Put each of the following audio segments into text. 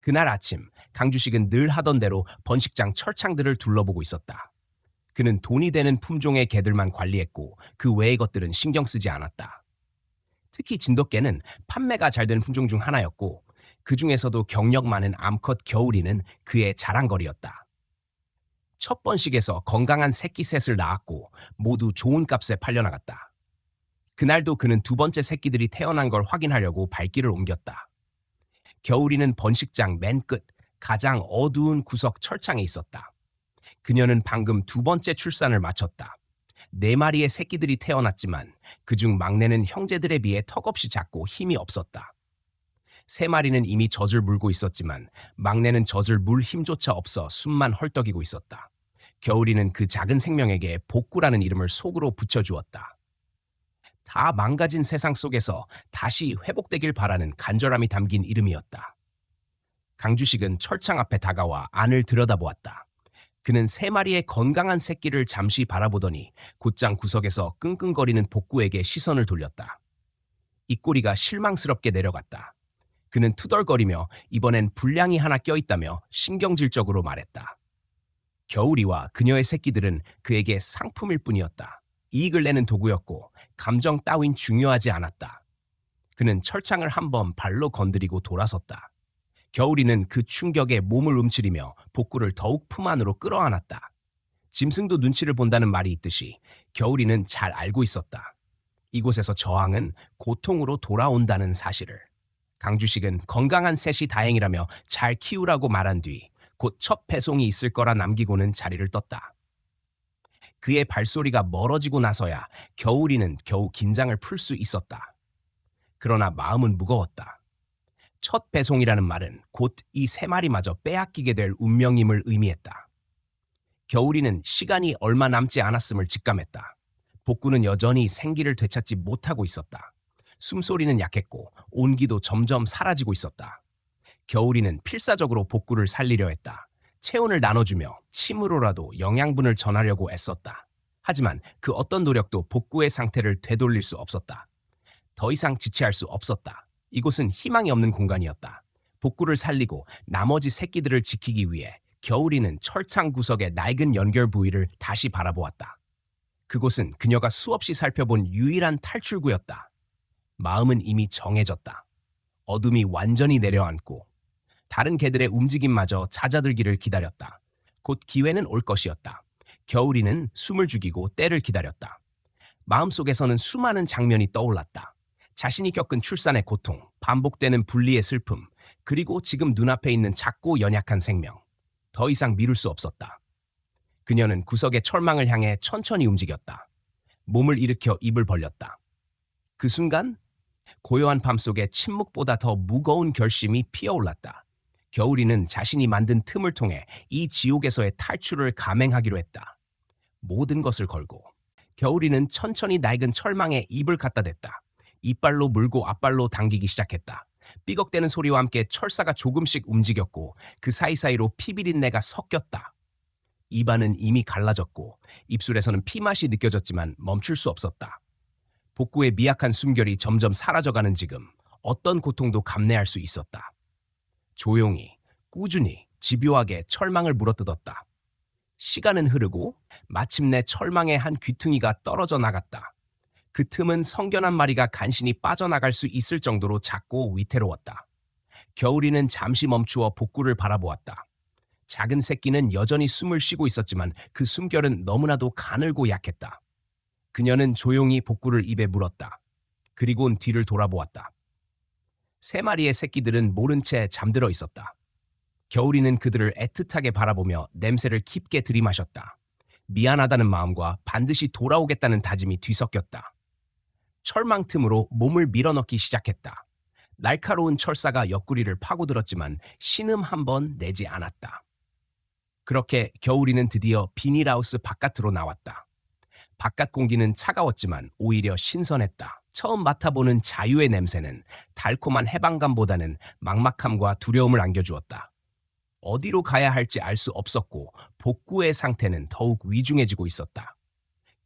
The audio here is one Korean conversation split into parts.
그날 아침 강주식은 늘 하던 대로 번식장 철창들을 둘러보고 있었다. 그는 돈이 되는 품종의 개들만 관리했고 그 외의 것들은 신경 쓰지 않았다. 특히 진돗개는 판매가 잘 되는 품종 중 하나였고 그 중에서도 경력 많은 암컷 겨울이는 그의 자랑거리였다. 첫 번식에서 건강한 새끼 셋을 낳았고 모두 좋은 값에 팔려나갔다. 그날도 그는 두 번째 새끼들이 태어난 걸 확인하려고 발길을 옮겼다. 겨울이는 번식장 맨 끝 가장 어두운 구석 철창에 있었다. 그녀는 방금 두 번째 출산을 마쳤다. 네 마리의 새끼들이 태어났지만 그중 막내는 형제들에 비해 턱없이 작고 힘이 없었다. 세 마리는 이미 젖을 물고 있었지만 막내는 젖을 물 힘조차 없어 숨만 헐떡이고 있었다. 겨울이는 그 작은 생명에게 복구라는 이름을 속으로 붙여주었다. 다 망가진 세상 속에서 다시 회복되길 바라는 간절함이 담긴 이름이었다. 강주식은 철창 앞에 다가와 안을 들여다보았다. 그는 세 마리의 건강한 새끼를 잠시 바라보더니 곧장 구석에서 끙끙거리는 복구에게 시선을 돌렸다. 입꼬리가 실망스럽게 내려갔다. 그는 투덜거리며 이번엔 불량이 하나 껴있다며 신경질적으로 말했다. 겨울이와 그녀의 새끼들은 그에게 상품일 뿐이었다. 이익을 내는 도구였고 감정 따윈 중요하지 않았다. 그는 철창을 한번 발로 건드리고 돌아섰다. 겨울이는 그 충격에 몸을 움츠리며 복구를 더욱 품 안으로 끌어안았다. 짐승도 눈치를 본다는 말이 있듯이 겨울이는 잘 알고 있었다. 이곳에서 저항은 고통으로 돌아온다는 사실을. 강주식은 건강한 셋이 다행이라며 잘 키우라고 말한 뒤 곧 첫 배송이 있을 거라 남기고는 자리를 떴다. 그의 발소리가 멀어지고 나서야 겨울이는 겨우 긴장을 풀 수 있었다. 그러나 마음은 무거웠다. 첫 배송이라는 말은 곧 이 세 마리마저 빼앗기게 될 운명임을 의미했다. 겨울이는 시간이 얼마 남지 않았음을 직감했다. 복구는 여전히 생기를 되찾지 못하고 있었다. 숨소리는 약했고 온기도 점점 사라지고 있었다. 겨울이는 필사적으로 복구를 살리려 했다. 체온을 나눠주며 침으로라도 영양분을 전하려고 애썼다. 하지만 그 어떤 노력도 복구의 상태를 되돌릴 수 없었다. 더 이상 지체할 수 없었다. 이곳은 희망이 없는 공간이었다. 복구를 살리고 나머지 새끼들을 지키기 위해 겨울이는 철창 구석의 낡은 연결 부위를 다시 바라보았다. 그곳은 그녀가 수없이 살펴본 유일한 탈출구였다. 마음은 이미 정해졌다. 어둠이 완전히 내려앉고 다른 개들의 움직임마저 잦아들기를 기다렸다. 곧 기회는 올 것이었다. 겨울이는 숨을 죽이고 때를 기다렸다. 마음속에서는 수많은 장면이 떠올랐다. 자신이 겪은 출산의 고통, 반복되는 분리의 슬픔, 그리고 지금 눈앞에 있는 작고 연약한 생명. 더 이상 미룰 수 없었다. 그녀는 구석의 철망을 향해 천천히 움직였다. 몸을 일으켜 입을 벌렸다. 그 순간 고요한 밤속에 침묵보다 더 무거운 결심이 피어올랐다. 겨울이는 자신이 만든 틈을 통해 이 지옥에서의 탈출을 감행하기로 했다. 모든 것을 걸고 겨울이는 천천히 낡은 철망에 입을 갖다 댔다. 이빨로 물고 앞발로 당기기 시작했다. 삐걱대는 소리와 함께 철사가 조금씩 움직였고 그 사이사이로 피비린내가 섞였다. 입안은 이미 갈라졌고 입술에서는 피맛이 느껴졌지만 멈출 수 없었다. 복구의 미약한 숨결이 점점 사라져가는 지금 어떤 고통도 감내할 수 있었다. 조용히, 꾸준히, 집요하게 철망을 물어뜯었다. 시간은 흐르고 마침내 철망의 한 귀퉁이가 떨어져 나갔다. 그 틈은 성견 한 마리가 간신히 빠져나갈 수 있을 정도로 작고 위태로웠다. 겨울이는 잠시 멈추어 복구를 바라보았다. 작은 새끼는 여전히 숨을 쉬고 있었지만 그 숨결은 너무나도 가늘고 약했다. 그녀는 조용히 복구를 입에 물었다. 그리고는 뒤를 돌아보았다. 세 마리의 새끼들은 모른 채 잠들어 있었다. 겨울이는 그들을 애틋하게 바라보며 냄새를 깊게 들이마셨다. 미안하다는 마음과 반드시 돌아오겠다는 다짐이 뒤섞였다. 철망 틈으로 몸을 밀어넣기 시작했다. 날카로운 철사가 옆구리를 파고들었지만 신음 한 번 내지 않았다. 그렇게 겨울이는 드디어 비닐하우스 바깥으로 나왔다. 바깥 공기는 차가웠지만 오히려 신선했다. 처음 맡아보는 자유의 냄새는 달콤한 해방감보다는 막막함과 두려움을 안겨주었다. 어디로 가야 할지 알 수 없었고 복구의 상태는 더욱 위중해지고 있었다.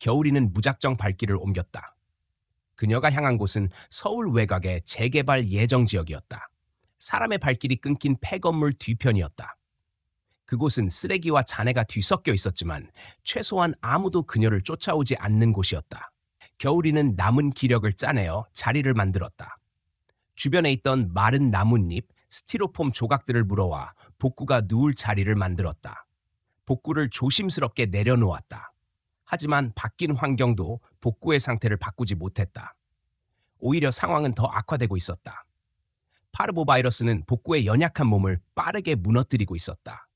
겨울이는 무작정 발길을 옮겼다. 그녀가 향한 곳은 서울 외곽의 재개발 예정 지역이었다. 사람의 발길이 끊긴 폐건물 뒤편이었다. 그곳은 쓰레기와 잔해가 뒤섞여 있었지만 최소한 아무도 그녀를 쫓아오지 않는 곳이었다. 겨울이는 남은 기력을 짜내어 자리를 만들었다. 주변에 있던 마른 나뭇잎, 스티로폼 조각들을 물어와 복구가 누울 자리를 만들었다. 복구를 조심스럽게 내려놓았다. 하지만 바뀐 환경도 복구의 상태를 바꾸지 못했다. 오히려 상황은 더 악화되고 있었다. 파르보바이러스는 복구의 연약한 몸을 빠르게 무너뜨리고 있었다.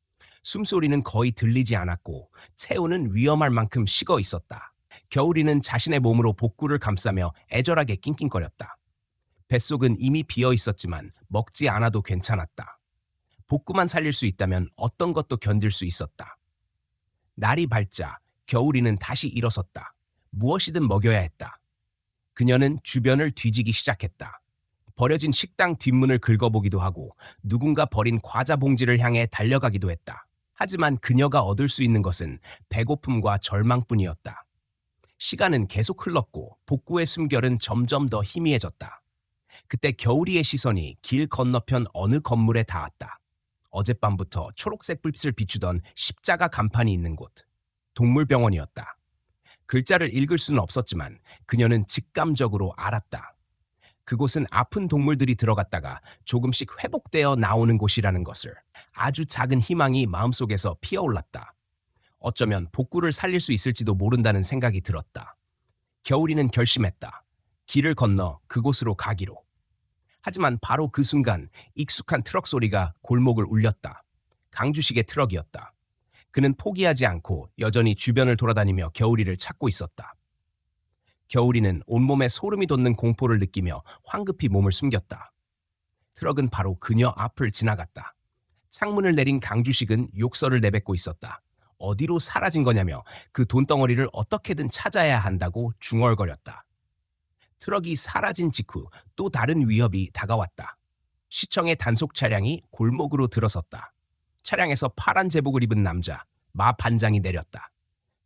숨소리는 거의 들리지 않았고 체온은 위험할 만큼 식어 있었다. 겨울이는 자신의 몸으로 복구를 감싸며 애절하게 낑낑거렸다. 뱃속은 이미 비어 있었지만 먹지 않아도 괜찮았다. 복구만 살릴 수 있다면 어떤 것도 견딜 수 있었다. 날이 밝자 겨울이는 다시 일어섰다. 무엇이든 먹여야 했다. 그녀는 주변을 뒤지기 시작했다. 버려진 식당 뒷문을 긁어보기도 하고 누군가 버린 과자 봉지를 향해 달려가기도 했다. 하지만 그녀가 얻을 수 있는 것은 배고픔과 절망뿐이었다. 시간은 계속 흘렀고 복구의 숨결은 점점 더 희미해졌다. 그때 겨울이의 시선이 길 건너편 어느 건물에 닿았다. 어젯밤부터 초록색 불빛을 비추던 십자가 간판이 있는 곳. 동물병원이었다. 글자를 읽을 수는 없었지만 그녀는 직감적으로 알았다. 그곳은 아픈 동물들이 들어갔다가 조금씩 회복되어 나오는 곳이라는 것을. 아주 작은 희망이 마음속에서 피어올랐다. 어쩌면 복구를 살릴 수 있을지도 모른다는 생각이 들었다. 겨울이는 결심했다. 길을 건너 그곳으로 가기로. 하지만 바로 그 순간 익숙한 트럭 소리가 골목을 울렸다. 강주식의 트럭이었다. 그는 포기하지 않고 여전히 주변을 돌아다니며 겨울이를 찾고 있었다. 겨울이는 온몸에 소름이 돋는 공포를 느끼며 황급히 몸을 숨겼다. 트럭은 바로 그녀 앞을 지나갔다. 창문을 내린 강주식은 욕설을 내뱉고 있었다. 어디로 사라진 거냐며 그 돈덩어리를 어떻게든 찾아야 한다고 중얼거렸다. 트럭이 사라진 직후 또 다른 위협이 다가왔다. 시청의 단속 차량이 골목으로 들어섰다. 차량에서 파란 제복을 입은 남자, 마 반장이 내렸다.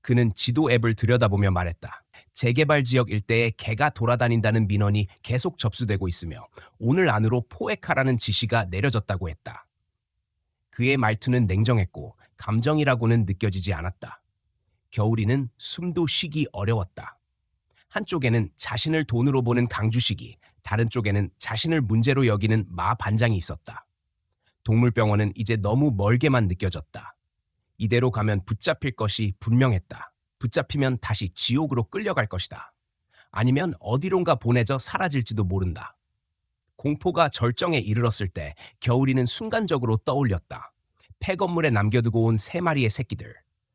그는 지도 앱을 들여다보며 말했다. 재개발 지역 일대에 개가 돌아다닌다는 민원이 계속 접수되고 있으며 오늘 안으로 포획하라는 지시가 내려졌다고 했다. 그의 말투는 냉정했고 감정이라고는 느껴지지 않았다. 겨울이는 숨도 쉬기 어려웠다. 한쪽에는 자신을 돈으로 보는 강주식이, 다른 쪽에는 자신을 문제로 여기는 마 반장이 있었다. 동물병원은 이제 너무 멀게만 느껴졌다. 이대로 가면 붙잡힐 것이 분명했다. 붙잡히면 다시 지옥으로 끌려갈 것이다. 아니면 어디론가 보내져 사라질지도 모른다. 공포가 절정에 이르렀을 때 겨울이는 순간적으로 떠올렸다. 폐건물에 남겨두고 온 3마리의 새끼들,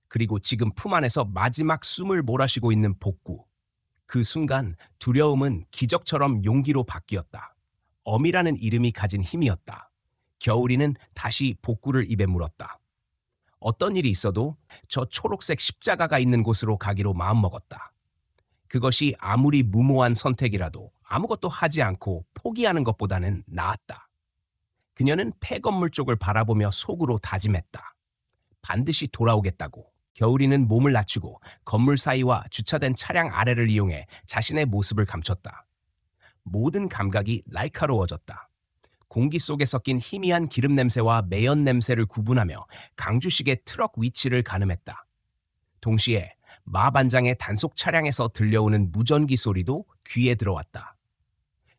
그리고 지금 품 안에서 마지막 숨을 몰아쉬고 있는 복구. 그 순간 두려움은 기적처럼 용기로 바뀌었다. 엄이라는 이름이 가진 힘이었다. 겨울이는 다시 복구를 입에 물었다. 어떤 일이 있어도 저 초록색 십자가가 있는 곳으로 가기로 마음먹었다. 그것이 아무리 무모한 선택이라도 아무것도 하지 않고 포기하는 것보다는 나았다. 그녀는 폐건물 쪽을 바라보며 속으로 다짐했다. 반드시 돌아오겠다고. 겨울이는 몸을 낮추고 건물 사이와 주차된 차량 아래를 이용해 자신의 모습을 감췄다. 모든 감각이 날카로워졌다. 공기 속에 섞인 희미한 기름 냄새와 매연 냄새를 구분하며 강주식의 트럭 위치를 가늠했다. 동시에 마 반장의 단속 차량에서 들려오는 무전기 소리도 귀에 들어왔다.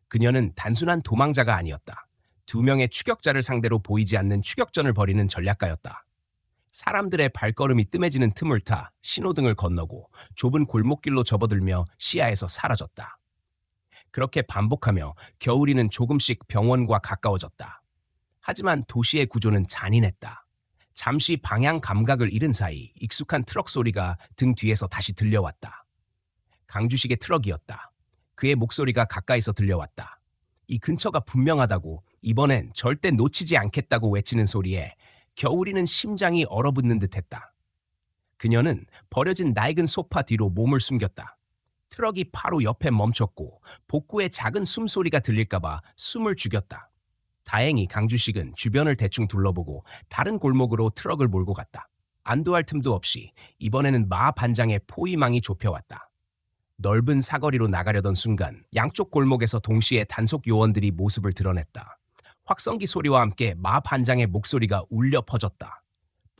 그녀는 단순한 도망자가 아니었다. 2명의 추격자를 상대로 보이지 않는 추격전을 벌이는 전략가였다. 사람들의 발걸음이 뜸해지는 틈을 타 신호등을 건너고 좁은 골목길로 접어들며 시야에서 사라졌다. 그렇게 반복하며 겨울이는 조금씩 병원과 가까워졌다. 하지만 도시의 구조는 잔인했다. 잠시 방향 감각을 잃은 사이 익숙한 트럭 소리가 등 뒤에서 다시 들려왔다. 강주식의 트럭이었다. 그의 목소리가 가까이서 들려왔다. 이 근처가 분명하다고, 이번엔 절대 놓치지 않겠다고 외치는 소리에 겨울이는 심장이 얼어붙는 듯했다. 그녀는 버려진 낡은 소파 뒤로 몸을 숨겼다. 트럭이 바로 옆에 멈췄고 복구의 작은 숨소리가 들릴까봐 숨을 죽였다. 다행히 강주식은 주변을 대충 둘러보고 다른 골목으로 트럭을 몰고 갔다. 안도할 틈도 없이 이번에는 마 반장의 포위망이 좁혀왔다. 넓은 사거리로 나가려던 순간 양쪽 골목에서 동시에 단속 요원들이 모습을 드러냈다. 확성기 소리와 함께 마 반장의 목소리가 울려 퍼졌다.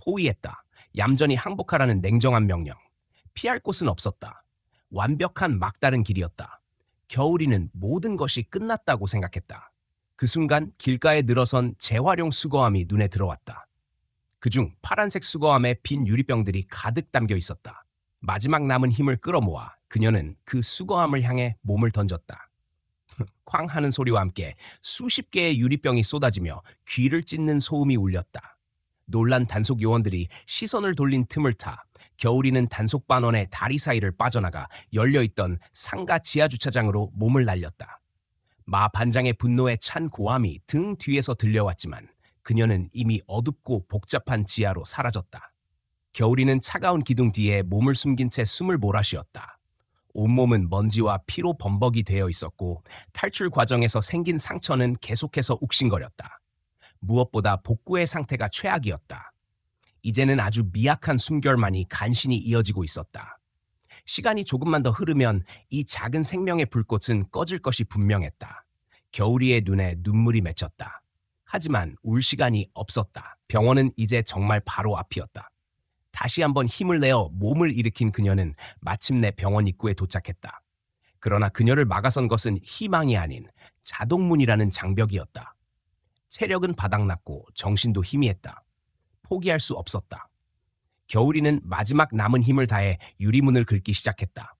포위했다. 얌전히 항복하라는 냉정한 명령. 피할 곳은 없었다. 완벽한 막다른 길이었다. 겨울이는 모든 것이 끝났다고 생각했다. 그 순간 길가에 늘어선 재활용 수거함이 눈에 들어왔다. 그중 파란색 수거함에 빈 유리병들이 가득 담겨 있었다. 마지막 남은 힘을 끌어모아 그녀는 그 수거함을 향해 몸을 던졌다. 쾅 하는 소리와 함께 수십 개의 유리병이 쏟아지며 귀를 찢는 소음이 울렸다. 놀란 단속 요원들이 시선을 돌린 틈을 타 겨울이는 단속 반원의 다리 사이를 빠져나가 열려있던 상가 지하주차장으로 몸을 날렸다. 마 반장의 분노에 찬 고함이 등 뒤에서 들려왔지만 그녀는 이미 어둡고 복잡한 지하로 사라졌다. 겨울이는 차가운 기둥 뒤에 몸을 숨긴 채 숨을 몰아쉬었다. 온몸은 먼지와 피로 범벅이 되어 있었고 탈출 과정에서 생긴 상처는 계속해서 욱신거렸다. 무엇보다 복구의 상태가 최악이었다. 이제는 아주 미약한 숨결만이 간신히 이어지고 있었다. 시간이 조금만 더 흐르면 이 작은 생명의 불꽃은 꺼질 것이 분명했다. 겨울이의 눈에 눈물이 맺혔다. 하지만 울 시간이 없었다. 병원은 이제 정말 바로 앞이었다. 다시 한번 힘을 내어 몸을 일으킨 그녀는 마침내 병원 입구에 도착했다. 그러나 그녀를 막아선 것은 희망이 아닌 자동문이라는 장벽이었다. 체력은 바닥났고 정신도 희미했다. 포기할 수 없었다. 겨울이는 마지막 남은 힘을 다해 유리문을 긁기 시작했다.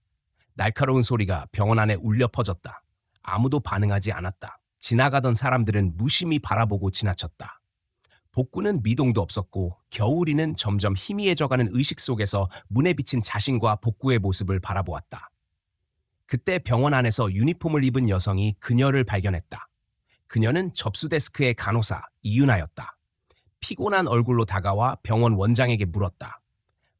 날카로운 소리가 병원 안에 울려 퍼졌다. 아무도 반응하지 않았다. 지나가던 사람들은 무심히 바라보고 지나쳤다. 복구는 미동도 없었고 겨울이는 점점 희미해져가는 의식 속에서 문에 비친 자신과 복구의 모습을 바라보았다. 그때 병원 안에서 유니폼을 입은 여성이 그녀를 발견했다. 그녀는 접수 데스크의 간호사 이윤아였다. 피곤한 얼굴로 다가와 병원 원장에게 물었다.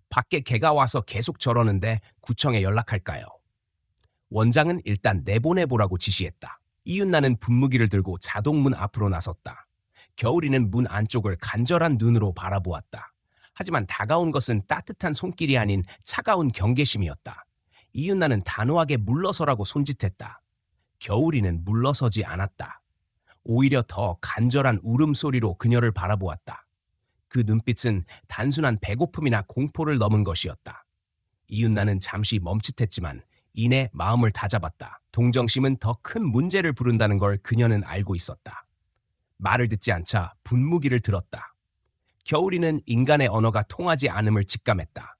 밖에 개가 와서 계속 저러는데 구청에 연락할까요? 원장은 일단 내보내보라고 지시했다. 이윤나는 분무기를 들고 자동문 앞으로 나섰다. 겨울이는 문 안쪽을 간절한 눈으로 바라보았다. 하지만 다가온 것은 따뜻한 손길이 아닌 차가운 경계심이었다. 이윤나는 단호하게 물러서라고 손짓했다. 겨울이는 물러서지 않았다. 오히려 더 간절한 울음소리로 그녀를 바라보았다. 그 눈빛은 단순한 배고픔이나 공포를 넘은 것이었다. 이윤나는 잠시 멈칫했지만 이내 마음을 다잡았다. 동정심은 더 큰 문제를 부른다는 걸 그녀는 알고 있었다. 말을 듣지 않자 분무기를 들었다. 겨울이는 인간의 언어가 통하지 않음을 직감했다.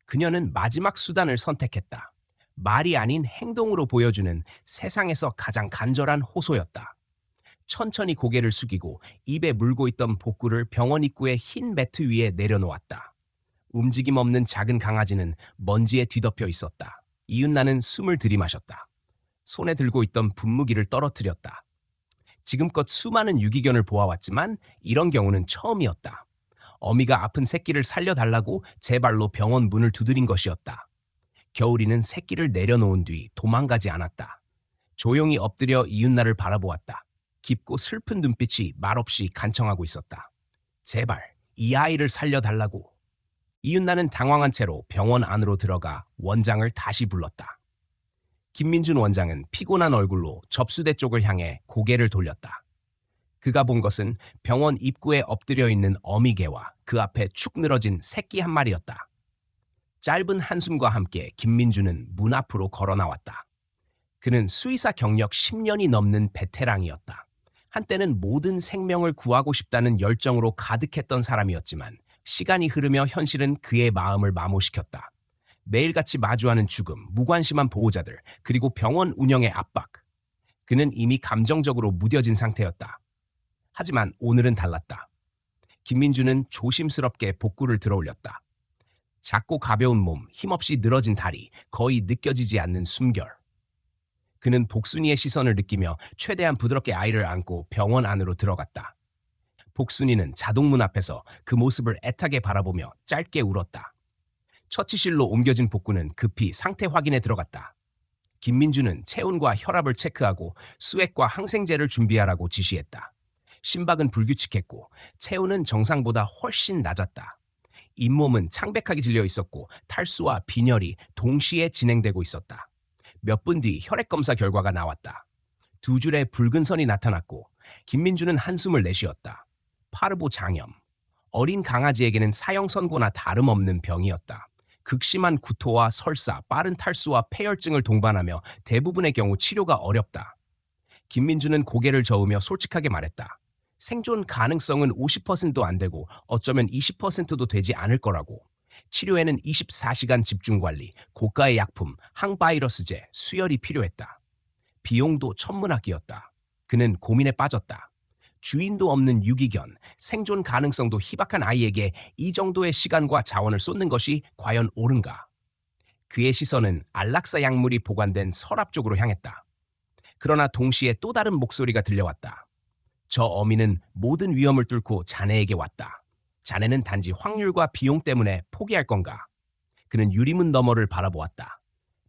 그녀는 마지막 수단을 선택했다. 말이 아닌 행동으로 보여주는 세상에서 가장 간절한 호소였다. 천천히 고개를 숙이고 입에 물고 있던 복구를 병원 입구의 흰 매트 위에 내려놓았다. 움직임 없는 작은 강아지는 먼지에 뒤덮여 있었다. 이윤나는 숨을 들이마셨다. 손에 들고 있던 분무기를 떨어뜨렸다. 지금껏 수많은 유기견을 보아왔지만 이런 경우는 처음이었다. 어미가 아픈 새끼를 살려달라고 제 발로 병원 문을 두드린 것이었다. 겨울이는 새끼를 내려놓은 뒤 도망가지 않았다. 조용히 엎드려 이윤나를 바라보았다. 깊고 슬픈 눈빛이 말없이 간청하고 있었다. 제발 이 아이를 살려달라고. 이윤나는 당황한 채로 병원 안으로 들어가 원장을 다시 불렀다. 김민준 원장은 피곤한 얼굴로 접수대 쪽을 향해 고개를 돌렸다. 그가 본 것은 병원 입구에 엎드려 있는 어미개와 그 앞에 축 늘어진 새끼 한 마리였다. 짧은 한숨과 함께 김민준은 문 앞으로 걸어 나왔다. 그는 수의사 경력 10년이 넘는 베테랑이었다. 한때는 모든 생명을 구하고 싶다는 열정으로 가득했던 사람이었지만 시간이 흐르며 현실은 그의 마음을 마모시켰다. 매일같이 마주하는 죽음, 무관심한 보호자들, 그리고 병원 운영의 압박. 그는 이미 감정적으로 무뎌진 상태였다. 하지만 오늘은 달랐다. 김민주는 조심스럽게 복구를 들어올렸다. 작고 가벼운 몸, 힘없이 늘어진 다리, 거의 느껴지지 않는 숨결. 그는 복순이의 시선을 느끼며 최대한 부드럽게 아이를 안고 병원 안으로 들어갔다. 복순이는 자동문 앞에서 그 모습을 애타게 바라보며 짧게 울었다. 처치실로 옮겨진 복구는 급히 상태 확인에 들어갔다. 김민주는 체온과 혈압을 체크하고 수액과 항생제를 준비하라고 지시했다. 심박은 불규칙했고 체온은 정상보다 훨씬 낮았다. 잇몸은 창백하게 질려 있었고 탈수와 빈혈이 동시에 진행되고 있었다. 몇 분 뒤 혈액 검사 결과가 나왔다. 두 줄의 붉은 선이 나타났고 김민주는 한숨을 내쉬었다. 파르보 장염. 어린 강아지에게는 사형 선고나 다름없는 병이었다. 극심한 구토와 설사, 빠른 탈수와 폐혈증을 동반하며 대부분의 경우 치료가 어렵다. 김민주는 고개를 저으며 솔직하게 말했다. 생존 가능성은 50%도 안 되고 어쩌면 20%도 되지 않을 거라고. 치료에는 24시간 집중관리, 고가의 약품, 항바이러스제, 수혈이 필요했다. 비용도 천문학이었다. 그는 고민에 빠졌다. 주인도 없는 유기견, 생존 가능성도 희박한 아이에게 이 정도의 시간과 자원을 쏟는 것이 과연 옳은가? 그의 시선은 안락사 약물이 보관된 서랍 쪽으로 향했다. 그러나 동시에 또 다른 목소리가 들려왔다. 저 어미는 모든 위험을 뚫고 자네에게 왔다. 자네는 단지 확률과 비용 때문에 포기할 건가? 그는 유리문 너머를 바라보았다.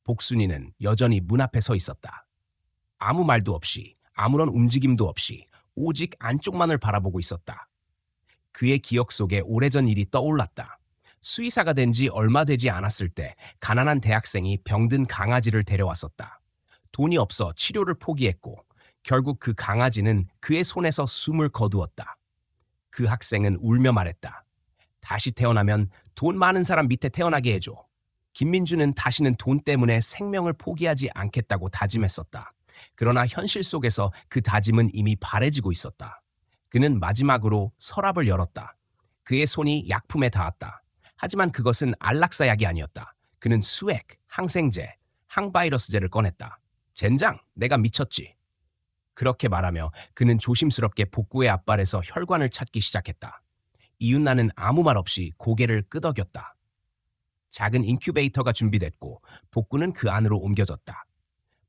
복순이는 여전히 문 앞에 서 있었다. 아무 말도 없이, 아무런 움직임도 없이 오직 안쪽만을 바라보고 있었다. 그의 기억 속에 오래전 일이 떠올랐다. 수의사가 된 지 얼마 되지 않았을 때 가난한 대학생이 병든 강아지를 데려왔었다. 돈이 없어 치료를 포기했고 결국 그 강아지는 그의 손에서 숨을 거두었다. 그 학생은 울며 말했다. 다시 태어나면 돈 많은 사람 밑에 태어나게 해줘. 김민주는 다시는 돈 때문에 생명을 포기하지 않겠다고 다짐했었다. 그러나 현실 속에서 그 다짐은 이미 바래지고 있었다. 그는 마지막으로 서랍을 열었다. 그의 손이 약품에 닿았다. 하지만 그것은 안락사 약이 아니었다. 그는 수액, 항생제, 항바이러스제를 꺼냈다. 젠장, 내가 미쳤지. 그렇게 말하며 그는 조심스럽게 복부의 앞발에서 혈관을 찾기 시작했다. 이윤나는 아무 말 없이 고개를 끄덕였다. 작은 인큐베이터가 준비됐고 복구는 그 안으로 옮겨졌다.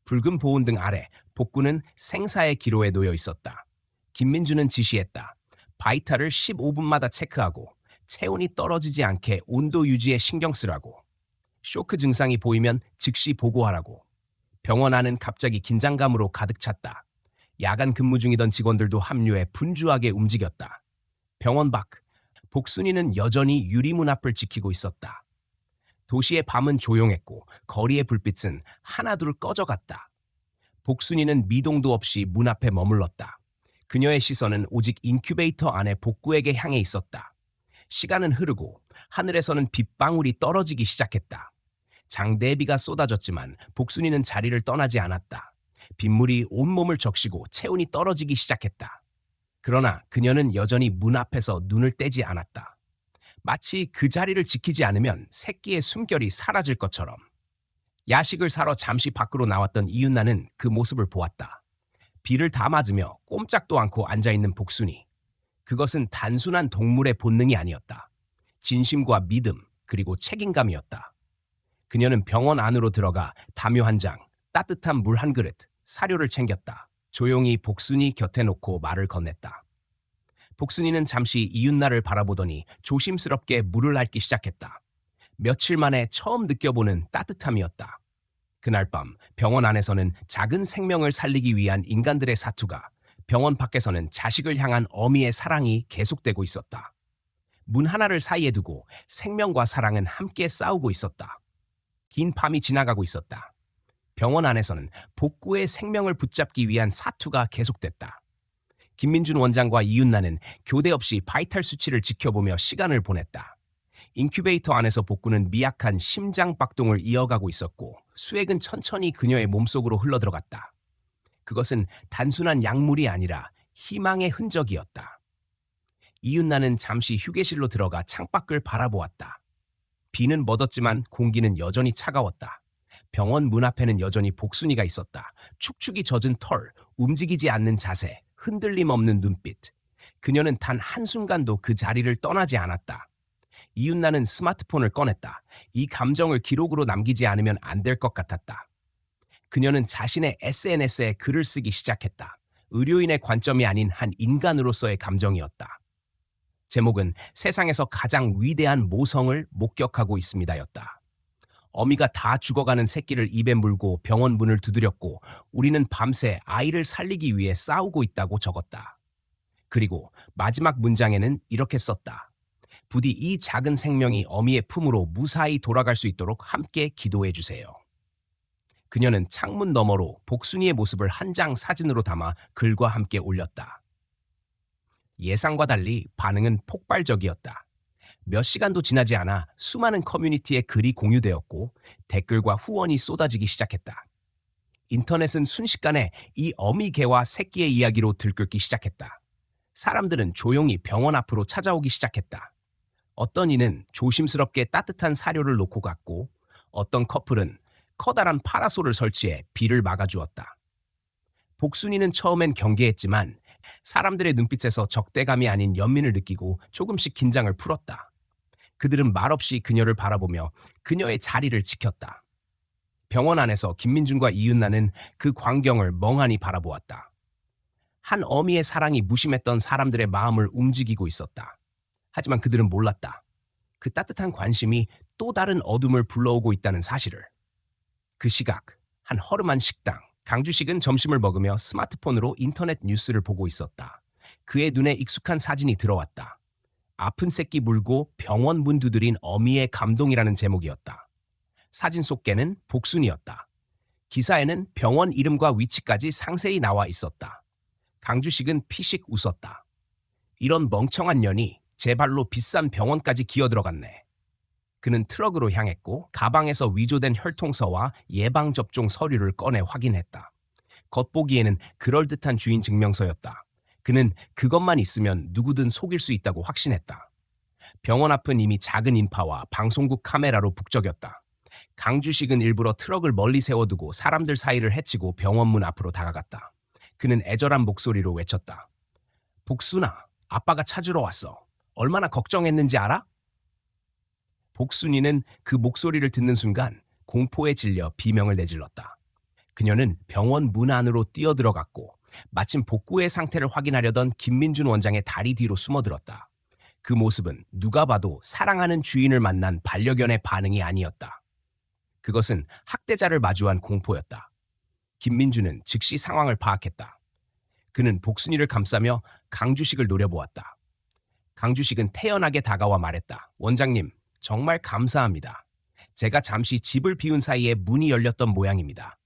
붉은 보온등 아래 복구는 생사의 기로에 놓여 있었다. 김민주는 지시했다. 바이탈을 15분마다 체크하고 체온이 떨어지지 않게 온도 유지에 신경 쓰라고. 쇼크 증상이 보이면 즉시 보고하라고. 병원 안은 갑자기 긴장감으로 가득 찼다. 야간 근무 중이던 직원들도 합류해 분주하게 움직였다. 병원 밖, 복순이는 여전히 유리문 앞을 지키고 있었다. 도시의 밤은 조용했고 거리의 불빛은 하나둘 꺼져갔다. 복순이는 미동도 없이 문 앞에 머물렀다. 그녀의 시선은 오직 인큐베이터 안에 복구에게 향해 있었다. 시간은 흐르고 하늘에서는 빗방울이 떨어지기 시작했다. 장대비가 쏟아졌지만 복순이는 자리를 떠나지 않았다. 빗물이 온몸을 적시고 체온이 떨어지기 시작했다. 그러나 그녀는 여전히 문 앞에서 눈을 떼지 않았다. 마치 그 자리를 지키지 않으면 새끼의 숨결이 사라질 것처럼. 야식을 사러 잠시 밖으로 나왔던 이윤나는 그 모습을 보았다. 비를 다 맞으며 꼼짝도 않고 앉아있는 복순이. 그것은 단순한 동물의 본능이 아니었다. 진심과 믿음, 그리고 책임감이었다. 그녀는 병원 안으로 들어가 담요 한 장, 따뜻한 물 한 그릇, 사료를 챙겼다. 조용히 복순이 곁에 놓고 말을 건넸다. 복순이는 잠시 이윤나를 바라보더니 조심스럽게 물을 핥기 시작했다. 며칠 만에 처음 느껴보는 따뜻함이었다. 그날 밤 병원 안에서는 작은 생명을 살리기 위한 인간들의 사투가, 병원 밖에서는 자식을 향한 어미의 사랑이 계속되고 있었다. 문 하나를 사이에 두고 생명과 사랑은 함께 싸우고 있었다. 긴 밤이 지나가고 있었다. 병원 안에서는 복구의 생명을 붙잡기 위한 사투가 계속됐다. 김민준 원장과 이윤나는 교대 없이 바이탈 수치를 지켜보며 시간을 보냈다. 인큐베이터 안에서 복구는 미약한 심장 박동을 이어가고 있었고 수액은 천천히 그녀의 몸속으로 흘러들어갔다. 그것은 단순한 약물이 아니라 희망의 흔적이었다. 이윤나는 잠시 휴게실로 들어가 창밖을 바라보았다. 비는 멎었지만 공기는 여전히 차가웠다. 병원 문 앞에는 여전히 복순이가 있었다. 축축이 젖은 털, 움직이지 않는 자세, 흔들림 없는 눈빛. 그녀는 단 한순간도 그 자리를 떠나지 않았다. 이윤나는 스마트폰을 꺼냈다. 이 감정을 기록으로 남기지 않으면 안 될 것 같았다. 그녀는 자신의 SNS에 글을 쓰기 시작했다. 의료인의 관점이 아닌 한 인간으로서의 감정이었다. 제목은 세상에서 가장 위대한 모성을 목격하고 있습니다였다. 어미가 다 죽어가는 새끼를 입에 물고 병원 문을 두드렸고 우리는 밤새 아이를 살리기 위해 싸우고 있다고 적었다. 그리고 마지막 문장에는 이렇게 썼다. 부디 이 작은 생명이 어미의 품으로 무사히 돌아갈 수 있도록 함께 기도해 주세요. 그녀는 창문 너머로 복순이의 모습을 한 장 사진으로 담아 글과 함께 올렸다. 예상과 달리 반응은 폭발적이었다. 몇 시간도 지나지 않아 수많은 커뮤니티에 글이 공유되었고 댓글과 후원이 쏟아지기 시작했다. 인터넷은 순식간에 이 어미 개와 새끼의 이야기로 들끓기 시작했다. 사람들은 조용히 병원 앞으로 찾아오기 시작했다. 어떤 이는 조심스럽게 따뜻한 사료를 놓고 갔고 어떤 커플은 커다란 파라솔을 설치해 비를 막아주었다. 복순이는 처음엔 경계했지만 사람들의 눈빛에서 적대감이 아닌 연민을 느끼고 조금씩 긴장을 풀었다. 그들은 말없이 그녀를 바라보며 그녀의 자리를 지켰다. 병원 안에서 김민준과 이윤나는 그 광경을 멍하니 바라보았다. 한 어미의 사랑이 무심했던 사람들의 마음을 움직이고 있었다. 하지만 그들은 몰랐다. 그 따뜻한 관심이 또 다른 어둠을 불러오고 있다는 사실을. 그 시각, 한 허름한 식당. 강주식은 점심을 먹으며 스마트폰으로 인터넷 뉴스를 보고 있었다. 그의 눈에 익숙한 사진이 들어왔다. 아픈 새끼 물고 병원 문 두드린 어미의 감동이라는 제목이었다. 사진 속 개는 복순이었다. 기사에는 병원 이름과 위치까지 상세히 나와 있었다. 강주식은 피식 웃었다. 이런 멍청한 년이 제 발로 비싼 병원까지 기어들어갔네. 그는 트럭으로 향했고 가방에서 위조된 혈통서와 예방접종 서류를 꺼내 확인했다. 겉보기에는 그럴듯한 주인 증명서였다. 그는 그것만 있으면 누구든 속일 수 있다고 확신했다. 병원 앞은 이미 작은 인파와 방송국 카메라로 북적였다. 강주식은 일부러 트럭을 멀리 세워두고 사람들 사이를 헤치고 병원 문 앞으로 다가갔다. 그는 애절한 목소리로 외쳤다. 복순아, 아빠가 찾으러 왔어. 얼마나 걱정했는지 알아? 복순이는 그 목소리를 듣는 순간 공포에 질려 비명을 내질렀다. 그녀는 병원 문 안으로 뛰어들어갔고 마침 복구의 상태를 확인하려던 김민준 원장의 다리 뒤로 숨어들었다. 그 모습은 누가 봐도 사랑하는 주인을 만난 반려견의 반응이 아니었다. 그것은 학대자를 마주한 공포였다. 김민준은 즉시 상황을 파악했다. 그는 복순이를 감싸며 강주식을 노려보았다. 강주식은 태연하게 다가와 말했다. 원장님, 정말 감사합니다. 제가 잠시 집을 비운 사이에 문이 열렸던 모양입니다.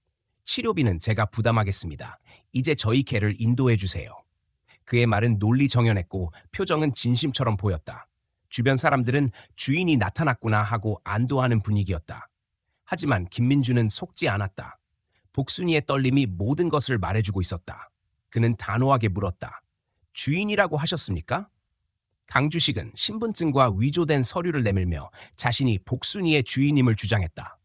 치료비는 제가 부담하겠습니다. 이제 저희 개를 인도해 주세요. 그의 말은 논리정연했고 표정은 진심처럼 보였다. 주변 사람들은 주인이 나타났구나 하고 안도하는 분위기였다. 하지만 김민주는 속지 않았다. 복순이의 떨림이 모든 것을 말해주고 있었다. 그는 단호하게 물었다. 주인이라고 하셨습니까? 강주식은 신분증과 위조된 서류를 내밀며 자신이 복순이의 주인임을 주장했다.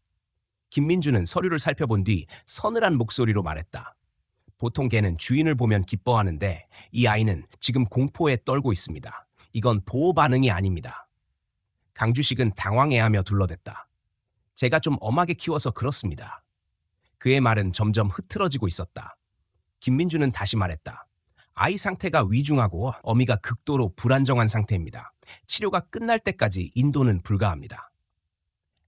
김민주는 서류를 살펴본 뒤 서늘한 목소리로 말했다. 보통 개는 주인을 보면 기뻐하는데 이 아이는 지금 공포에 떨고 있습니다. 이건 보호 반응이 아닙니다. 강주식은 당황해하며 둘러댔다. 제가 좀 엄하게 키워서 그렇습니다. 그의 말은 점점 흐트러지고 있었다. 김민주는 다시 말했다. 아이 상태가 위중하고 어미가 극도로 불안정한 상태입니다. 치료가 끝날 때까지 인도는 불가합니다.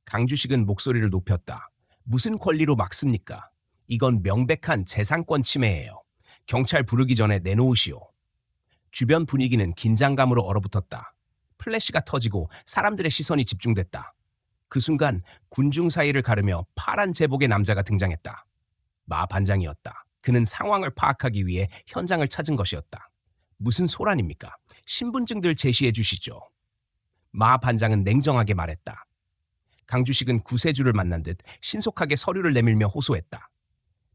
강주식은 목소리를 높였다. 무슨 권리로 막습니까? 이건 명백한 재산권 침해예요. 경찰 부르기 전에 내놓으시오. 주변 분위기는 긴장감으로 얼어붙었다. 플래시가 터지고 사람들의 시선이 집중됐다. 그 순간 군중 사이를 가르며 파란 제복의 남자가 등장했다. 마 반장이었다. 그는 상황을 파악하기 위해 현장을 찾은 것이었다. 무슨 소란입니까? 신분증들 제시해 주시죠. 마 반장은 냉정하게 말했다. 강주식은 구세주를 만난 듯 신속하게 서류를 내밀며 호소했다.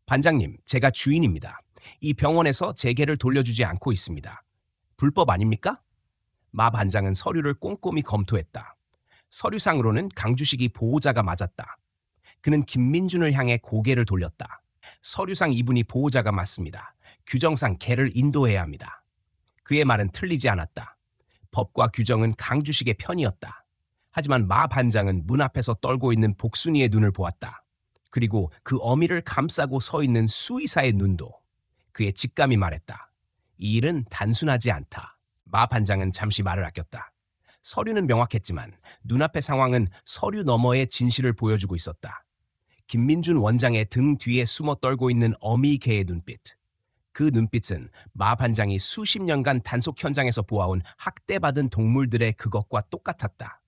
반장님, 제가 주인입니다. 이 병원에서 제 개를 돌려주지 않고 있습니다. 불법 아닙니까? 마 반장은 서류를 꼼꼼히 검토했다. 서류상으로는 강주식이 보호자가 맞았다. 그는 김민준을 향해 고개를 돌렸다. 서류상 이분이 보호자가 맞습니다. 규정상 개를 인도해야 합니다. 그의 말은 틀리지 않았다. 법과 규정은 강주식의 편이었다. 하지만 마 반장은 문 앞에서 떨고 있는 복순이의 눈을 보았다. 그리고 그 어미를 감싸고 서 있는 수의사의 눈도. 그의 직감이 말했다. 이 일은 단순하지 않다. 마 반장은 잠시 말을 아꼈다. 서류는 명확했지만 눈앞의 상황은 서류 너머의 진실을 보여주고 있었다. 김민준 원장의 등 뒤에 숨어 떨고 있는 어미 개의 눈빛. 그 눈빛은 마 반장이 수십 년간 단속 현장에서 보아온 학대받은 동물들의 그것과 똑같았다.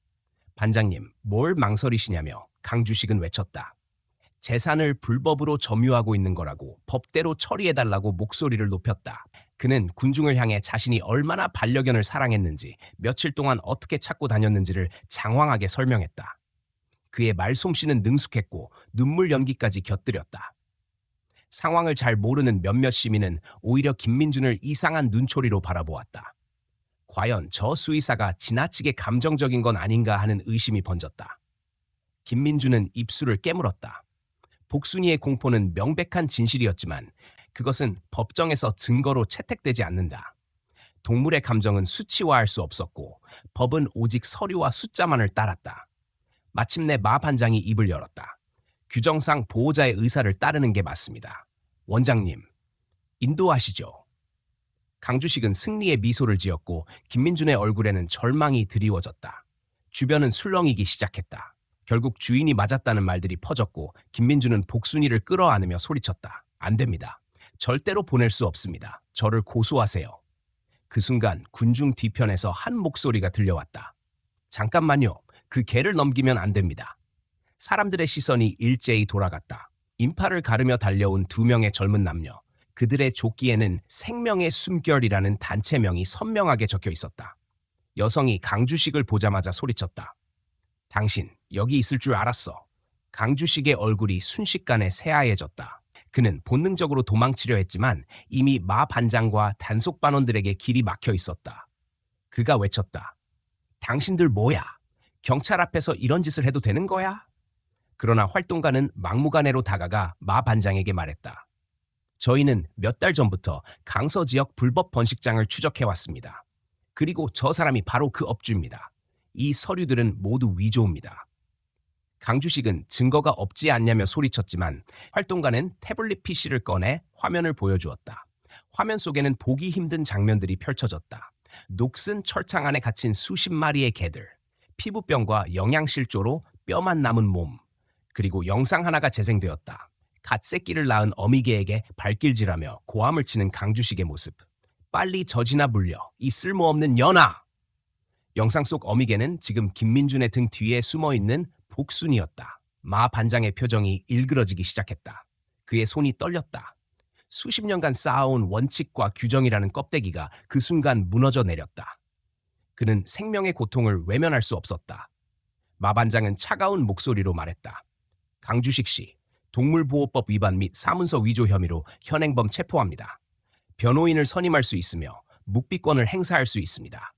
반장님, 뭘 망설이시냐며 강주식은 외쳤다. 재산을 불법으로 점유하고 있는 거라고 법대로 처리해달라고 목소리를 높였다. 그는 군중을 향해 자신이 얼마나 반려견을 사랑했는지, 며칠 동안 어떻게 찾고 다녔는지를 장황하게 설명했다. 그의 말솜씨는 능숙했고 눈물 연기까지 곁들였다. 상황을 잘 모르는 몇몇 시민은 오히려 김민준을 이상한 눈초리로 바라보았다. 과연 저 수의사가 지나치게 감정적인 건 아닌가 하는 의심이 번졌다. 김민준은 입술을 깨물었다. 복순이의 공포는 명백한 진실이었지만 그것은 법정에서 증거로 채택되지 않는다. 동물의 감정은 수치화할 수 없었고 법은 오직 서류와 숫자만을 따랐다. 마침내 마 반장이 입을 열었다. 규정상 보호자의 의사를 따르는 게 맞습니다. 원장님, 인도하시죠. 강주식은 승리의 미소를 지었고 김민준의 얼굴에는 절망이 드리워졌다. 주변은 술렁이기 시작했다. 결국 주인이 맞았다는 말들이 퍼졌고 김민준은 복순이를 끌어안으며 소리쳤다. 안 됩니다. 절대로 보낼 수 없습니다. 저를 고소하세요. 그 순간 군중 뒤편에서 한 목소리가 들려왔다. 잠깐만요. 그 개를 넘기면 안 됩니다. 사람들의 시선이 일제히 돌아갔다. 인파를 가르며 달려온 두 명의 젊은 남녀. 그들의 조끼에는 생명의 숨결이라는 단체명이 선명하게 적혀 있었다. 여성이 강주식을 보자마자 소리쳤다. 당신 여기 있을 줄 알았어. 강주식의 얼굴이 순식간에 새하얘졌다. 그는 본능적으로 도망치려 했지만 이미 마 반장과 단속 반원들에게 길이 막혀 있었다. 그가 외쳤다. 당신들 뭐야? 경찰 앞에서 이런 짓을 해도 되는 거야? 그러나 활동가는 막무가내로 다가가 마 반장에게 말했다. 저희는 몇 달 전부터 강서 지역 불법 번식장을 추적해왔습니다. 그리고 저 사람이 바로 그 업주입니다. 이 서류들은 모두 위조입니다. 강주식은 증거가 없지 않냐며 소리쳤지만 활동가는 태블릿 PC를 꺼내 화면을 보여주었다. 화면 속에는 보기 힘든 장면들이 펼쳐졌다. 녹슨 철창 안에 갇힌 수십 마리의 개들, 피부병과 영양실조로 뼈만 남은 몸, 그리고 영상 하나가 재생되었다. 갓새끼를 낳은 어미개에게 발길질하며 고함을 치는 강주식의 모습. 빨리 젖이나 물려, 이 쓸모없는 연아! 영상 속 어미개는 지금 김민준의 등 뒤에 숨어있는 복순이었다. 마 반장의 표정이 일그러지기 시작했다. 그의 손이 떨렸다. 수십 년간 쌓아온 원칙과 규정이라는 껍데기가 그 순간 무너져 내렸다. 그는 생명의 고통을 외면할 수 없었다. 마 반장은 차가운 목소리로 말했다. 강주식 씨, 동물보호법 위반 및 사문서 위조 혐의로 현행범 체포합니다. 변호인을 선임할 수 있으며 묵비권을 행사할 수 있습니다.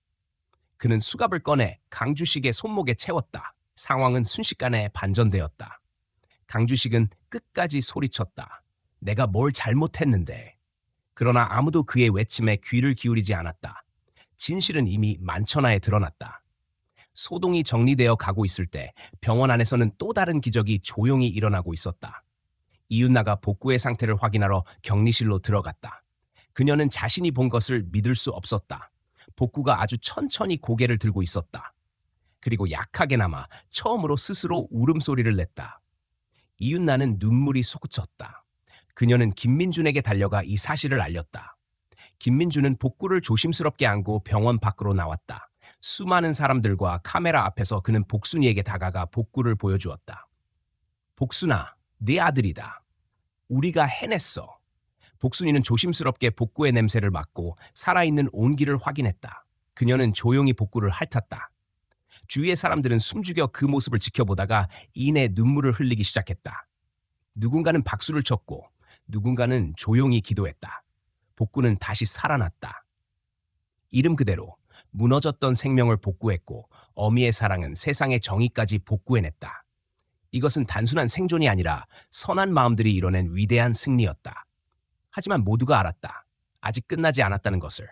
그는 수갑을 꺼내 강주식의 손목에 채웠다. 상황은 순식간에 반전되었다. 강주식은 끝까지 소리쳤다. 내가 뭘 잘못했는데. 그러나 아무도 그의 외침에 귀를 기울이지 않았다. 진실은 이미 만천하에 드러났다. 소동이 정리되어 가고 있을 때 병원 안에서는 또 다른 기적이 조용히 일어나고 있었다. 이윤나가 복구의 상태를 확인하러 격리실로 들어갔다. 그녀는 자신이 본 것을 믿을 수 없었다. 복구가 아주 천천히 고개를 들고 있었다. 그리고 약하게나마 처음으로 스스로 울음소리를 냈다. 이윤나는 눈물이 솟구쳤다. 그녀는 김민준에게 달려가 이 사실을 알렸다. 김민준은 복구를 조심스럽게 안고 병원 밖으로 나왔다. 수많은 사람들과 카메라 앞에서 그는 복순이에게 다가가 복구를 보여주었다. 복순아, 네 아들이다. 우리가 해냈어. 복순이는 조심스럽게 복구의 냄새를 맡고 살아있는 온기를 확인했다. 그녀는 조용히 복구를 핥았다. 주위의 사람들은 숨죽여 그 모습을 지켜보다가 이내 눈물을 흘리기 시작했다. 누군가는 박수를 쳤고 누군가는 조용히 기도했다. 복구는 다시 살아났다. 이름 그대로 무너졌던 생명을 복구했고 어미의 사랑은 세상의 정의까지 복구해냈다. 이것은 단순한 생존이 아니라 선한 마음들이 이뤄낸 위대한 승리였다. 하지만 모두가 알았다. 아직 끝나지 않았다는 것을.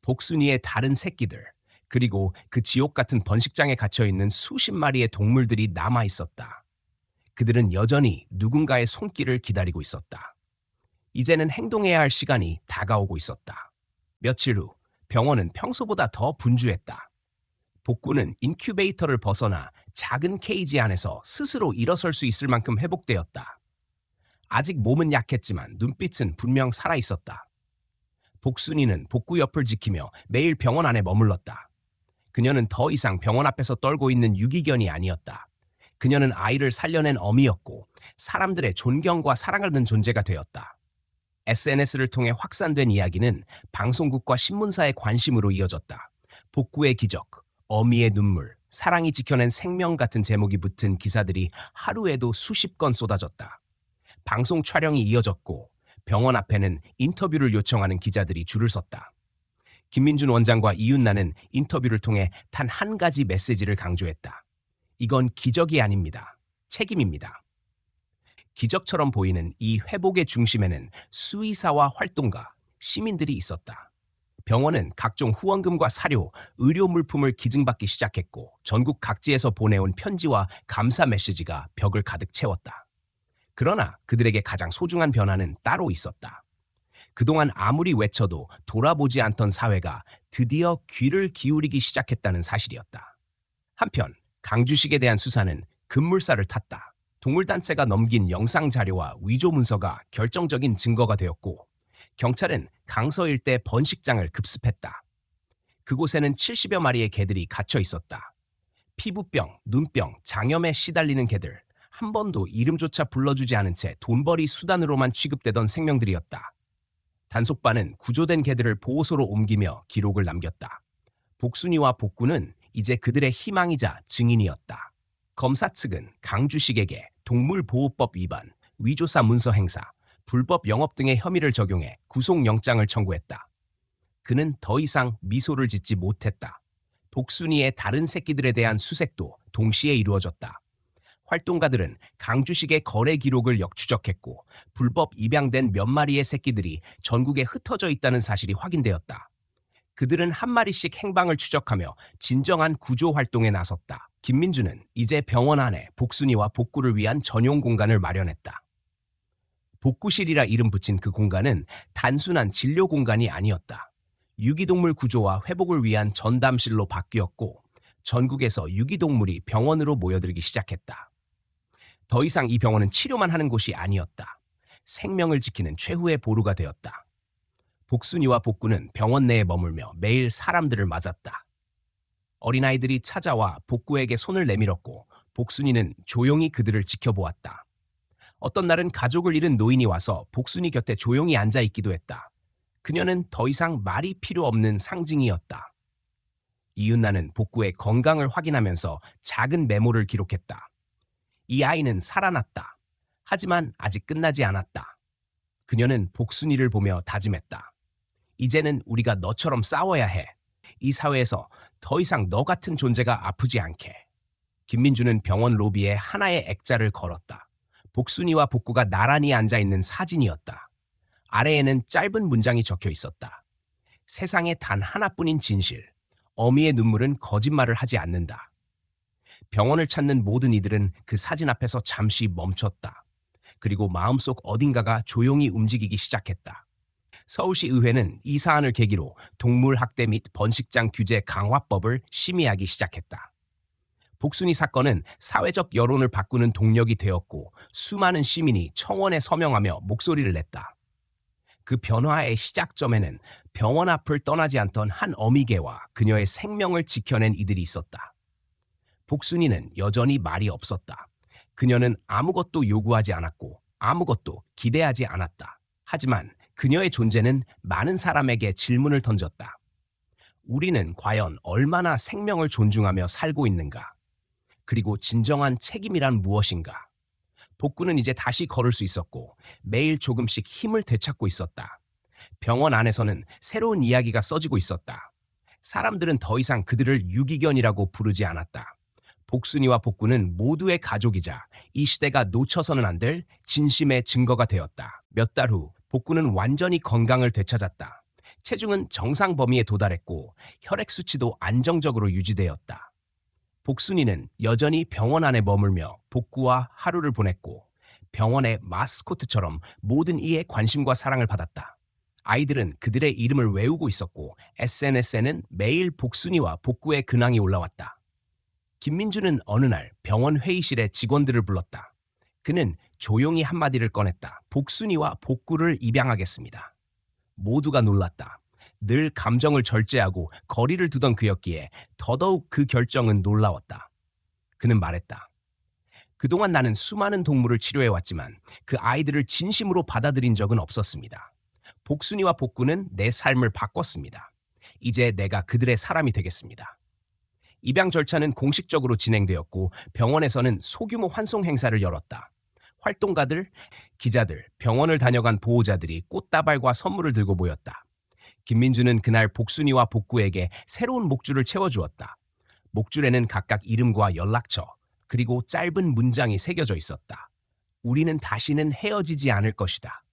복순이의 다른 새끼들, 그리고 그 지옥 같은 번식장에 갇혀있는 수십 마리의 동물들이 남아있었다. 그들은 여전히 누군가의 손길을 기다리고 있었다. 이제는 행동해야 할 시간이 다가오고 있었다. 며칠 후 병원은 평소보다 더 분주했다. 복구는 인큐베이터를 벗어나 작은 케이지 안에서 스스로 일어설 수 있을 만큼 회복되었다. 아직 몸은 약했지만 눈빛은 분명 살아있었다. 복순이는 복구 옆을 지키며 매일 병원 안에 머물렀다. 그녀는 더 이상 병원 앞에서 떨고 있는 유기견이 아니었다. 그녀는 아이를 살려낸 어미였고 사람들의 존경과 사랑을 받는 존재가 되었다. SNS를 통해 확산된 이야기는 방송국과 신문사의 관심으로 이어졌다. 복구의 기적, 어미의 눈물, 사랑이 지켜낸 생명 같은 제목이 붙은 기사들이 하루에도 수십 건 쏟아졌다. 방송 촬영이 이어졌고 병원 앞에는 인터뷰를 요청하는 기자들이 줄을 섰다. 김민준 원장과 이윤나는 인터뷰를 통해 단 한 가지 메시지를 강조했다. 이건 기적이 아닙니다. 책임입니다. 기적처럼 보이는 이 회복의 중심에는 수의사와 활동가, 시민들이 있었다. 병원은 각종 후원금과 사료, 의료 물품을 기증받기 시작했고 전국 각지에서 보내온 편지와 감사 메시지가 벽을 가득 채웠다. 그러나 그들에게 가장 소중한 변화는 따로 있었다. 그동안 아무리 외쳐도 돌아보지 않던 사회가 드디어 귀를 기울이기 시작했다는 사실이었다. 한편 강주식에 대한 수사는 급물살을 탔다. 동물단체가 넘긴 영상 자료와 위조 문서가 결정적인 증거가 되었고 경찰은 강서 일대 번식장을 급습했다. 그곳에는 70여 마리의 개들이 갇혀 있었다. 피부병, 눈병, 장염에 시달리는 개들, 한 번도 이름조차 불러주지 않은 채 돈벌이 수단으로만 취급되던 생명들이었다. 단속반은 구조된 개들을 보호소로 옮기며 기록을 남겼다. 복순이와 복구는 이제 그들의 희망이자 증인이었다. 검사 측은 강주식에게 동물보호법 위반, 위조사 문서 행사, 불법 영업 등의 혐의를 적용해 구속영장을 청구했다. 그는 더 이상 미소를 짓지 못했다. 복순이의 다른 새끼들에 대한 수색도 동시에 이루어졌다. 활동가들은 강주식의 거래 기록을 역추적했고 불법 입양된 몇 마리의 새끼들이 전국에 흩어져 있다는 사실이 확인되었다. 그들은 한 마리씩 행방을 추적하며 진정한 구조 활동에 나섰다. 김민주는 이제 병원 안에 복순이와 복구를 위한 전용 공간을 마련했다. 복구실이라 이름 붙인 그 공간은 단순한 진료 공간이 아니었다. 유기동물 구조와 회복을 위한 전담실로 바뀌었고 전국에서 유기동물이 병원으로 모여들기 시작했다. 더 이상 이 병원은 치료만 하는 곳이 아니었다. 생명을 지키는 최후의 보루가 되었다. 복순이와 복구는 병원 내에 머물며 매일 사람들을 맞았다. 어린아이들이 찾아와 복구에게 손을 내밀었고 복순이는 조용히 그들을 지켜보았다. 어떤 날은 가족을 잃은 노인이 와서 복순이 곁에 조용히 앉아 있기도 했다. 그녀는 더 이상 말이 필요 없는 상징이었다. 이윤나는 복구의 건강을 확인하면서 작은 메모를 기록했다. 이 아이는 살아났다. 하지만 아직 끝나지 않았다. 그녀는 복순이를 보며 다짐했다. 이제는 우리가 너처럼 싸워야 해. 이 사회에서 더 이상 너 같은 존재가 아프지 않게. 김민주는 병원 로비에 하나의 액자를 걸었다. 복순이와 복구가 나란히 앉아있는 사진이었다. 아래에는 짧은 문장이 적혀 있었다. 세상에 단 하나뿐인 진실. 어미의 눈물은 거짓말을 하지 않는다. 병원을 찾는 모든 이들은 그 사진 앞에서 잠시 멈췄다. 그리고 마음속 어딘가가 조용히 움직이기 시작했다. 서울시 의회는 이 사안을 계기로 동물학대 및 번식장 규제 강화법을 심의하기 시작했다. 복순이 사건은 사회적 여론을 바꾸는 동력이 되었고 수많은 시민이 청원에 서명하며 목소리를 냈다. 그 변화의 시작점에는 병원 앞을 떠나지 않던 한 어미개와 그녀의 생명을 지켜낸 이들이 있었다. 복순이는 여전히 말이 없었다. 그녀는 아무것도 요구하지 않았고 아무것도 기대하지 않았다. 하지만 그녀의 존재는 많은 사람에게 질문을 던졌다. 우리는 과연 얼마나 생명을 존중하며 살고 있는가? 그리고 진정한 책임이란 무엇인가? 복구는 이제 다시 걸을 수 있었고 매일 조금씩 힘을 되찾고 있었다. 병원 안에서는 새로운 이야기가 써지고 있었다. 사람들은 더 이상 그들을 유기견이라고 부르지 않았다. 복순이와 복구는 모두의 가족이자 이 시대가 놓쳐서는 안 될 진심의 증거가 되었다. 몇 달 후 복구는 완전히 건강을 되찾았다. 체중은 정상 범위에 도달했고 혈액 수치도 안정적으로 유지되었다. 복순이는 여전히 병원 안에 머물며 복구와 하루를 보냈고 병원의 마스코트처럼 모든 이의 관심과 사랑을 받았다. 아이들은 그들의 이름을 외우고 있었고 SNS에는 매일 복순이와 복구의 근황이 올라왔다. 김민주는 어느 날 병원 회의실에 직원들을 불렀다. 그는 조용히 한마디를 꺼냈다. 복순이와 복구를 입양하겠습니다. 모두가 놀랐다. 늘 감정을 절제하고 거리를 두던 그였기에 더더욱 그 결정은 놀라웠다. 그는 말했다. 그동안 나는 수많은 동물을 치료해왔지만 그 아이들을 진심으로 받아들인 적은 없었습니다. 복순이와 복구는 내 삶을 바꿨습니다. 이제 내가 그들의 사람이 되겠습니다. 입양 절차는 공식적으로 진행되었고 병원에서는 소규모 환송 행사를 열었다. 활동가들, 기자들, 병원을 다녀간 보호자들이 꽃다발과 선물을 들고 모였다. 김민주는 그날 복순이와 복구에게 새로운 목줄을 채워주었다. 목줄에는 각각 이름과 연락처, 그리고 짧은 문장이 새겨져 있었다. 우리는 다시는 헤어지지 않을 것이다.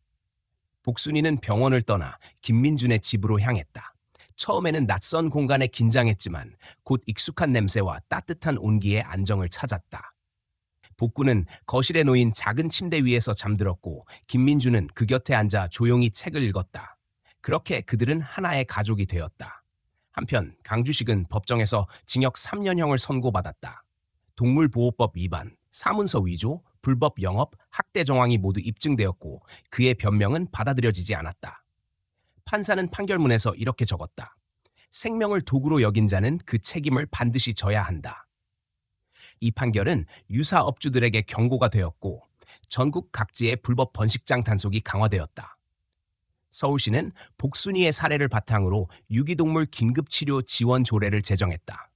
복순이는 병원을 떠나 김민준의 집으로 향했다. 처음에는 낯선 공간에 긴장했지만 곧 익숙한 냄새와 따뜻한 온기에 안정을 찾았다. 복구는 거실에 놓인 작은 침대 위에서 잠들었고 김민주는 그 곁에 앉아 조용히 책을 읽었다. 그렇게 그들은 하나의 가족이 되었다. 한편 강주식은 법정에서 징역 3년형을 선고받았다. 동물보호법 위반, 사문서 위조, 불법 영업, 학대 정황이 모두 입증되었고 그의 변명은 받아들여지지 않았다. 판사는 판결문에서 이렇게 적었다. 생명을 도구로 여긴 자는 그 책임을 반드시 져야 한다. 이 판결은 유사업주들에게 경고가 되었고 전국 각지의 불법 번식장 단속이 강화되었다. 서울시는 복순이의 사례를 바탕으로 유기동물 긴급치료 지원 조례를 제정했다.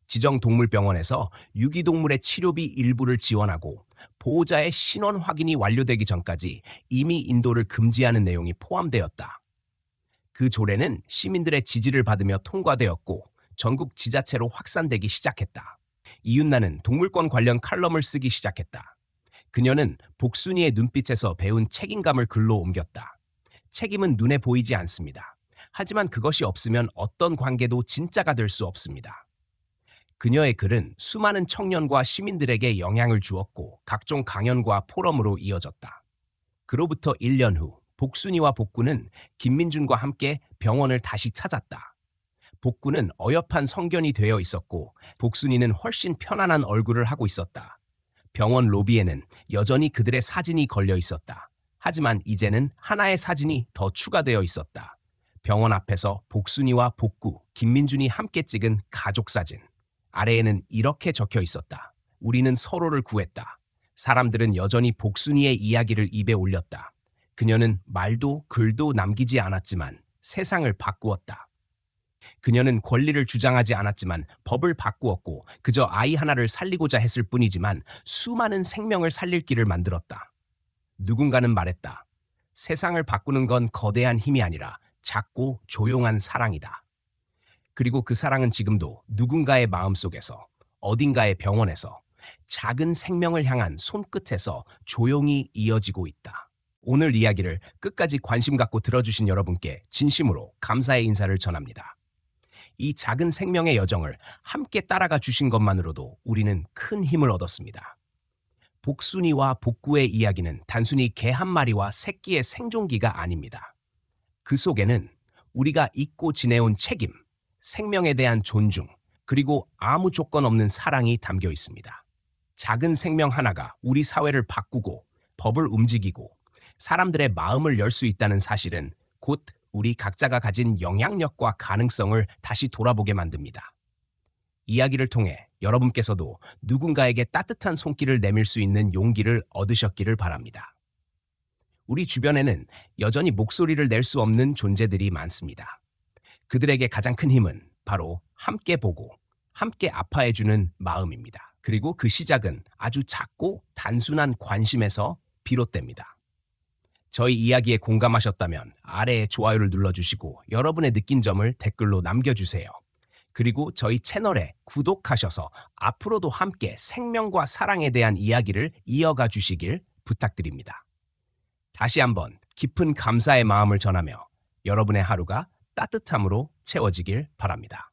지정동물병원에서 유기동물의 치료비 일부를 지원하고 보호자의 신원 확인이 완료되기 전까지 임의 인도를 금지하는 내용이 포함되었다. 그 조례는 시민들의 지지를 받으며 통과되었고 전국 지자체로 확산되기 시작했다. 이윤나는 동물권 관련 칼럼을 쓰기 시작했다. 그녀는 복순이의 눈빛에서 배운 책임감을 글로 옮겼다. 책임은 눈에 보이지 않습니다. 하지만 그것이 없으면 어떤 관계도 진짜가 될 수 없습니다. 그녀의 글은 수많은 청년과 시민들에게 영향을 주었고 각종 강연과 포럼으로 이어졌다. 그로부터 1년 후 복순이와 복구는 김민준과 함께 병원을 다시 찾았다. 복구는 어여판 성견이 되어 있었고 복순이는 훨씬 편안한 얼굴을 하고 있었다. 병원 로비에는 여전히 그들의 사진이 걸려 있었다. 하지만 이제는 하나의 사진이 더 추가되어 있었다. 병원 앞에서 복순이와 복구, 김민준이 함께 찍은 가족 사진. 아래에는 이렇게 적혀 있었다. 우리는 서로를 구했다. 사람들은 여전히 복순이의 이야기를 입에 올렸다. 그녀는 말도 글도 남기지 않았지만 세상을 바꾸었다. 그녀는 권리를 주장하지 않았지만 법을 바꾸었고 그저 아이 하나를 살리고자 했을 뿐이지만 수많은 생명을 살릴 길을 만들었다. 누군가는 말했다. 세상을 바꾸는 건 거대한 힘이 아니라 작고 조용한 사랑이다. 그리고 그 사랑은 지금도 누군가의 마음속에서, 어딘가의 병원에서, 작은 생명을 향한 손끝에서 조용히 이어지고 있다. 오늘 이야기를 끝까지 관심 갖고 들어주신 여러분께 진심으로 감사의 인사를 전합니다. 이 작은 생명의 여정을 함께 따라가 주신 것만으로도 우리는 큰 힘을 얻었습니다. 복순이와 복구의 이야기는 단순히 개 한 마리와 새끼의 생존기가 아닙니다. 그 속에는 우리가 잊고 지내온 책임, 생명에 대한 존중, 그리고 아무 조건 없는 사랑이 담겨 있습니다. 작은 생명 하나가 우리 사회를 바꾸고 법을 움직이고 사람들의 마음을 열 수 있다는 사실은 곧 우리 각자가 가진 영향력과 가능성을 다시 돌아보게 만듭니다. 이야기를 통해 여러분께서도 누군가에게 따뜻한 손길을 내밀 수 있는 용기를 얻으셨기를 바랍니다. 우리 주변에는 여전히 목소리를 낼 수 없는 존재들이 많습니다. 그들에게 가장 큰 힘은 바로 함께 보고 함께 아파해주는 마음입니다. 그리고 그 시작은 아주 작고 단순한 관심에서 비롯됩니다. 저희 이야기에 공감하셨다면 아래에 좋아요를 눌러주시고 여러분의 느낀 점을 댓글로 남겨주세요. 그리고 저희 채널에 구독하셔서 앞으로도 함께 생명과 사랑에 대한 이야기를 이어가 주시길 부탁드립니다. 다시 한번 깊은 감사의 마음을 전하며 여러분의 하루가 따뜻함으로 채워지길 바랍니다.